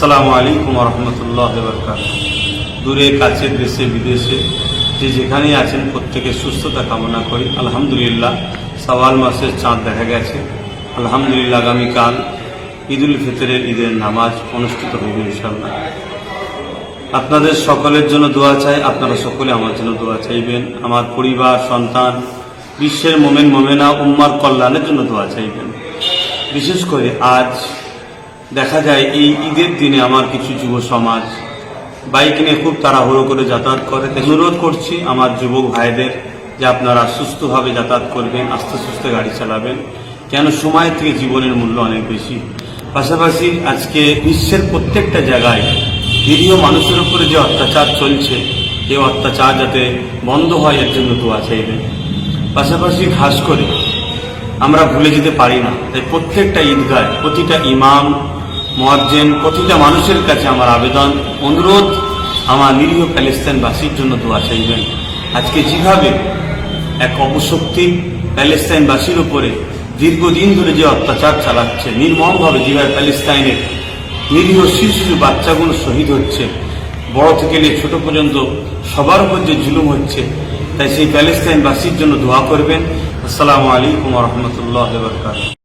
আসসালামু আলাইকুম ওয়া রাহমাতুল্লাহি ওয়া বারাকাতুহু। দূরে কাছে দেশে বিদেশে যে যেখানেই আছেন প্রত্যেকের সুস্থতা কামনা করি। আলহামদুলিল্লাহ শাওয়াল মাসের চাঁদ দেখা গেছে। আলহামদুলিল্লাহ আগামীকাল ঈদুল ফিতরের ঈদের নামাজ অনুষ্ঠিত হইবে ইনশাআল্লাহ। আপনাদের সকলের জন্য দোয়া চাই, আপনারা সকলে আমার জন্য দোয়া চাইবেন। আমার পরিবার, সন্তান, বিশ্বের মোমেন মোমেনা উম্মার কল্যাণের জন্য দোয়া চাইবেন। বিশেষ করে আজ দেখা যায় এই ঈদের দিনে আমার কিছু যুব সমাজ বাইক নিয়ে খুব তাড়াহুড়ো করে যাতায়াত করে। অনুরোধ করছি আমার যুবক ভাইদের যে আপনারা সুস্থভাবে যাতায়াত করবেন, আস্তে সুস্থে গাড়ি চালাবেন, কেন সময় থেকে জীবনের মূল্য অনেক বেশি। পাশাপাশি আজকে বিশ্বের প্রত্যেকটা জায়গায় নিরীহ মানুষের উপরে যে অত্যাচার চলছে, এই অত্যাচার যাতে বন্ধ হয় এর জন্য দোয়া চাইবেন। পাশাপাশি খাস করে আমরা ভুলে যেতে পারি না, তাই প্রত্যেকটা ঈদগায় প্রতিটা ইমাম, মুয়াজ্জিন, প্রতিটা মানুষের কাছে আমার আবেদন, অনুরোধ, আমার নিরীহ প্যালেস্তাইনবাসীর জন্য দোয়া চাইবেন। আজকে যেভাবে এক অপশক্তি প্যালেস্তাইনবাসীর উপরে দীর্ঘদিন ধরে যে অত্যাচার চালাচ্ছে, নির্মমভাবে যেভাবে প্যালেস্তাইনের নিরীহ শিশু বাচ্চাগুলো শহীদ হচ্ছে, বড় থেকে নিয়ে ছোট পর্যন্ত সবার উপর যে জুলুম হচ্ছে, তাই সেই প্যালেস্তাইনবাসীর জন্য দোয়া করবেন। আসসালামু আলাইকুম ওয়া রাহমাতুল্লাহি ওয়া বারাকাতুহু।